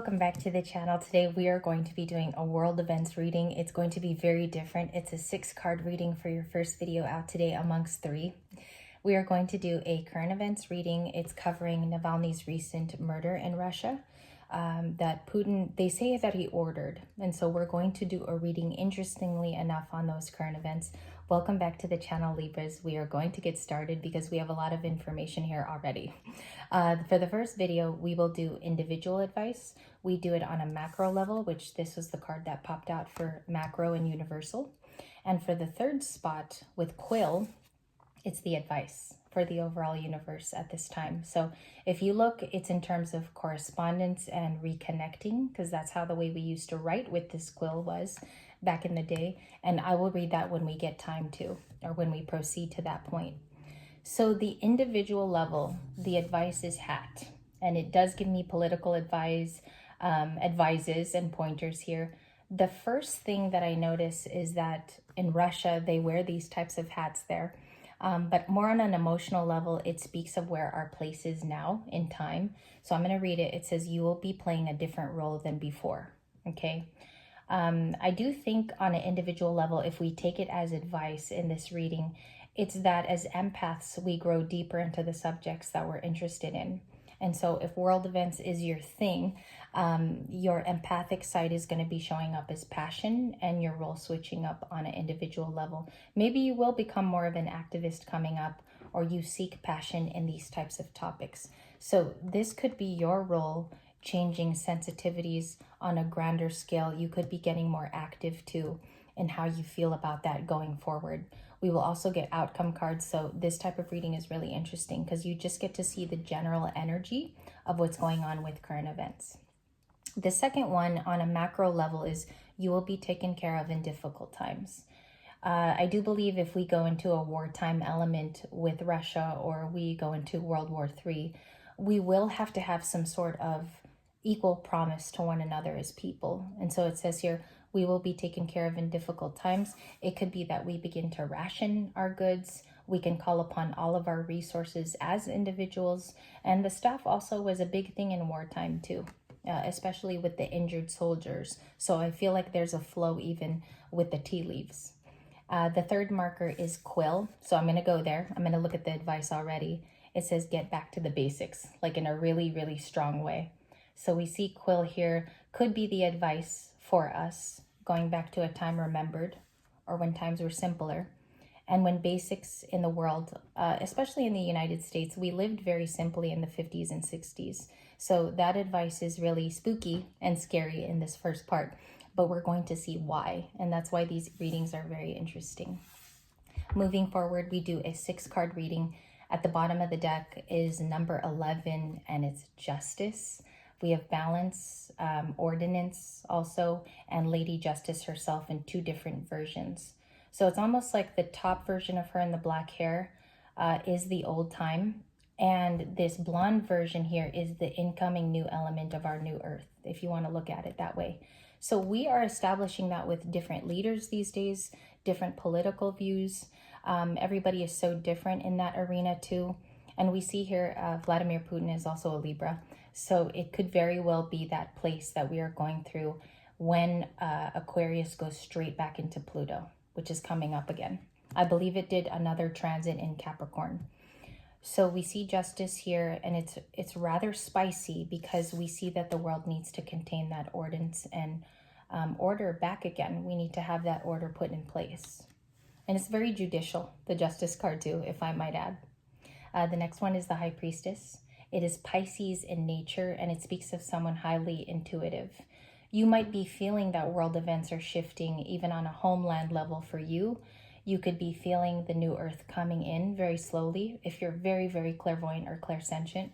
Welcome back to the channel. Today we are going to be doing a world events reading. It's going to be very different. It's a 6-card reading for your first video out today amongst 3. We are going to do a current events reading. It's covering Navalny's recent murder in Russia that Putin, they say that he ordered. And so we're going to do a reading, interestingly enough, on those current events. Welcome back to the channel, Libras. We are going to get started because we have a lot of information here already. For the first video, we will do individual advice. We do it on a macro level, which this was the card that popped out for macro and universal. And for the third spot with Quill, it's the advice for the overall universe at this time. So if you look, it's in terms of correspondence and reconnecting, because that's how the way we used to write with this quill was back in the day. And I will read that when we get time to, or when we proceed to that point. So the individual level, the advice is hat, and it does give me political advice, advices and pointers here. The first thing that I notice is that in Russia, they wear these types of hats there. But more on an emotional level, it speaks of where our place is now in time. So I'm going to read it. It says, you will be playing a different role than before. Okay. I do think on an individual level, if we take it as advice in this reading, it's that as empaths, we grow deeper into the subjects that we're interested in. And so if world events is your thing, your empathic side is going to be showing up as passion, and your role switching up on an individual level. Maybe you will become more of an activist coming up, or you seek passion in these types of topics. So this could be your role changing sensitivities on a grander scale. You could be getting more active too in how you feel about that going forward. We will also get outcome cards. So this type of reading is really interesting because you just get to see the general energy of what's going on with current events. The second one on a macro level is you will be taken care of in difficult times. I do believe if we go into a wartime element with Russia, or we go into World War III, we will have to have some sort of equal promise to one another as people. And so it says here, we will be taken care of in difficult times. It could be that we begin to ration our goods. We can call upon all of our resources as individuals. And the staff also was a big thing in wartime too, especially with the injured soldiers. So I feel like there's a flow even with the tea leaves. The third marker is Quill. So I'm going to go there. I'm going to look at the advice already. It says get back to the basics, like in a really, really strong way. So we see Quill here could be the advice for us, going back to a time remembered, or when times were simpler, and when basics in the world, especially in the United States, we lived very simply in the 50s and 60s. So that advice is really spooky and scary in this first part, but we're going to see why, and that's why these readings are very interesting. Moving forward, we do a 6-card reading. At the bottom of the deck is number 11, and it's justice. We have balance, ordinance also, and Lady Justice herself in 2 different versions. So it's almost like the top version of her in the black hair is the old time. And this blonde version here is the incoming new element of our new earth, if you want to look at it that way. So we are establishing that with different leaders these days, different political views. Everybody is so different in that arena too. And we see here Vladimir Putin is also a Libra. So it could very well be that place that we are going through when Aquarius goes straight back into Pluto, which is coming up again. I believe it did another transit in Capricorn. So we see justice here, and it's rather spicy because we see that the world needs to contain that ordinance and order back again. We need to have that order put in place. And it's very judicial, the Justice card too, if I might add. The next one is the High Priestess. It is Pisces in nature, and it speaks of someone highly intuitive. You might be feeling that world events are shifting even on a homeland level for you. You could be feeling the new earth coming in very slowly if you're very, very clairvoyant or clairsentient.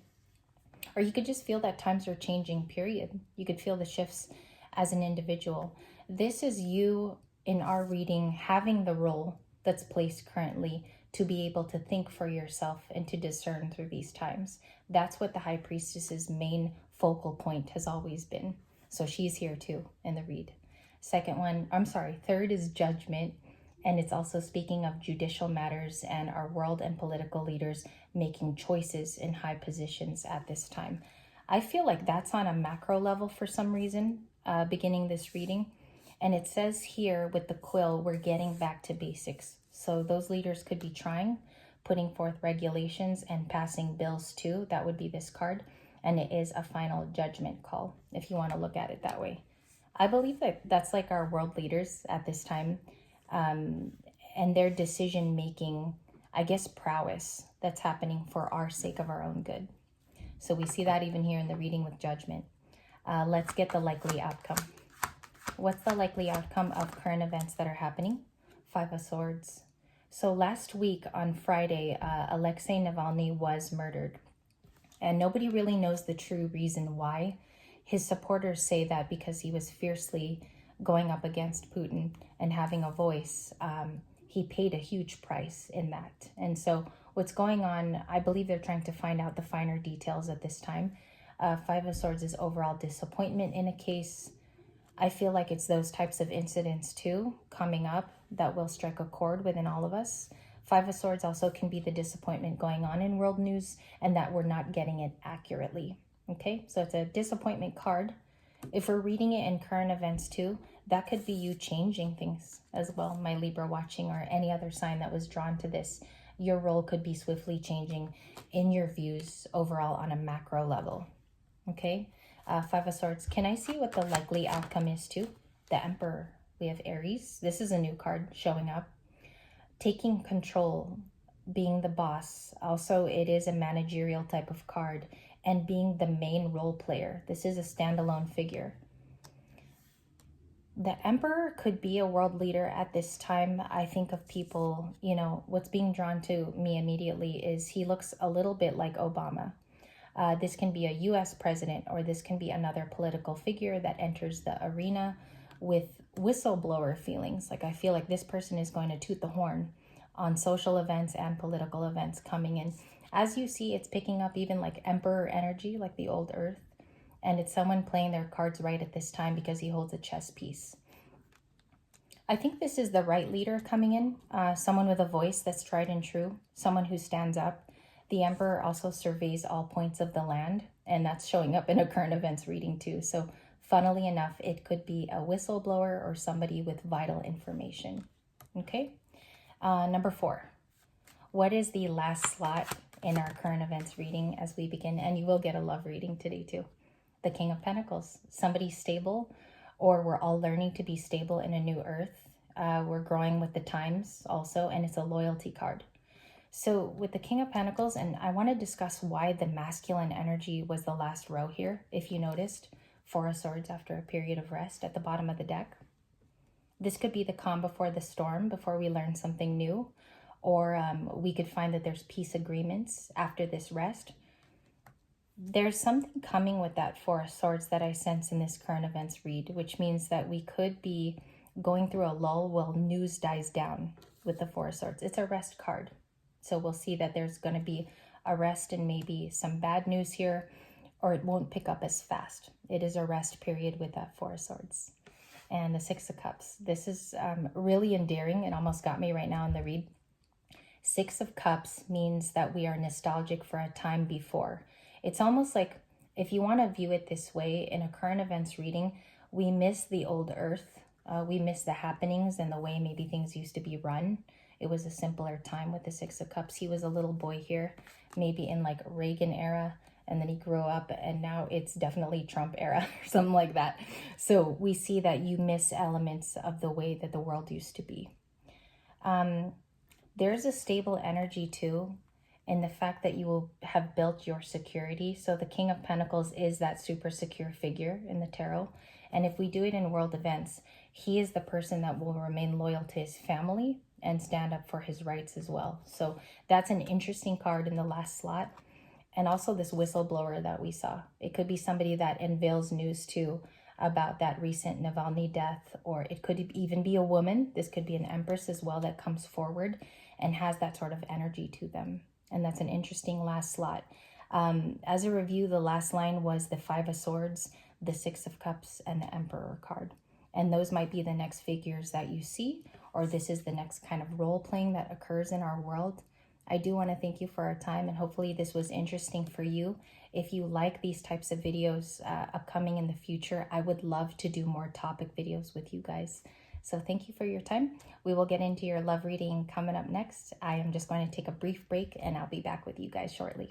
Or you could just feel that times are changing, period. You could feel the shifts as an individual. This is you in our reading having the role that's placed currently to be able to think for yourself and to discern through these times. That's what the High Priestess's main focal point has always been. So she's here too in the read. Third is Judgment. And it's also speaking of judicial matters and our world and political leaders making choices in high positions at this time. I feel like that's on a macro level for some reason, beginning this reading. And it says here with the quill, we're getting back to basics. So those leaders could be trying, putting forth regulations and passing bills too. That would be this card. And it is a final judgment call, if you want to look at it that way. I believe that that's like our world leaders at this time, and their decision making, I guess, prowess that's happening for our sake of our own good. So we see that even here in the reading with judgment. Let's get the likely outcome. What's the likely outcome of current events that are happening? Five of Swords. So last week on Friday, Alexei Navalny was murdered. And nobody really knows the true reason why. His supporters say that because he was fiercely going up against Putin and having a voice, he paid a huge price in that. And so what's going on, I believe they're trying to find out the finer details at this time. Five of Swords is overall disappointment in a case. I feel like it's those types of incidents too coming up that will strike a chord within all of us. Five of Swords also can be the disappointment going on in world news and that we're not getting it accurately. Okay, so it's a disappointment card. If we're reading it in current events too, that could be you changing things as well, my Libra watching, or any other sign that was drawn to this. Your role could be swiftly changing in your views overall on a macro level. Okay, Five of Swords. Can I see what the likely outcome is too? The Emperor. We have Aries. This is a new card showing up. Taking control, being the boss. Also, it is a managerial type of card, and being the main role player. This is a standalone figure. The Emperor could be a world leader at this time. I think of people, what's being drawn to me immediately is he looks a little bit like Obama. This can be a US president, or this can be another political figure that enters the arena with whistleblower feelings. Like I feel like this person is going to toot the horn on social events and political events coming in. As you see, it's picking up even like Emperor energy, like the old Earth. And it's someone playing their cards right at this time because he holds a chess piece. I think this is the right leader coming in, someone with a voice that's tried and true, someone who stands up. The Emperor also surveys all points of the land, and that's showing up in a current events reading too. So funnily enough, it could be a whistleblower or somebody with vital information. Okay, number 4. What is the last slot in our current events reading as we begin? And you will get a love reading today too. The King of Pentacles. Somebody stable, or we're all learning to be stable in a new earth. We're growing with the times also, and it's a loyalty card. So with the King of Pentacles, and I want to discuss why the masculine energy was the last row here, if you noticed. Four of Swords after a period of rest at the bottom of the deck. This could be the calm before the storm, before we learn something new. Or we could find that there's peace agreements after this rest. There's something coming with that Four of Swords that I sense in this current events read, which means that we could be going through a lull while news dies down with the Four of Swords. It's a rest card. So we'll see that there's going to be a rest and maybe some bad news here, or it won't pick up as fast. It is a rest period with that Four of Swords. And the Six of Cups. This is really endearing. It almost got me right now in the read. Six of Cups means that we are nostalgic for a time before. It's almost like, if you want to view it this way, in a current events reading, we miss the old earth. We miss the happenings and the way maybe things used to be run. It was a simpler time with the Six of Cups. He was a little boy here, maybe in like Reagan era, and then he grew up, and now it's definitely Trump era or something like that. So we see that you miss elements of the way that the world used to be. There's a stable energy too, in the fact that you will have built your security. So the King of Pentacles is that super secure figure in the tarot. And if we do it in world events, he is the person that will remain loyal to his family and stand up for his rights as well. So that's an interesting card in the last slot. And also this whistleblower that we saw. It could be somebody that unveils news too about that recent Navalny death, or it could even be a woman. This could be an empress as well that comes forward and has that sort of energy to them. And that's an interesting last slot. As a review, the last line was the Five of Swords, the Six of Cups, and the Emperor card. And those might be the next figures that you see, or this is the next kind of role playing that occurs in our world. I do want to thank you for our time, and hopefully this was interesting for you. If you like these types of videos upcoming in the future, I would love to do more topic videos with you guys. So thank you for your time. We will get into your love reading coming up next. I am just going to take a brief break and I'll be back with you guys shortly.